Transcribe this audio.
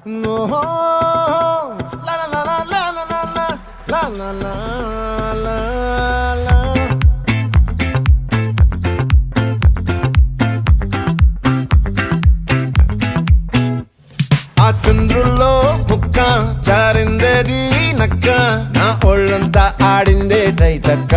La la la la la la la la la la la la. ఆ చంద్రుల్లో ముక్క చారిందేది నక్క నా ఒళ్ళంతా ఆడిందే తైతక్క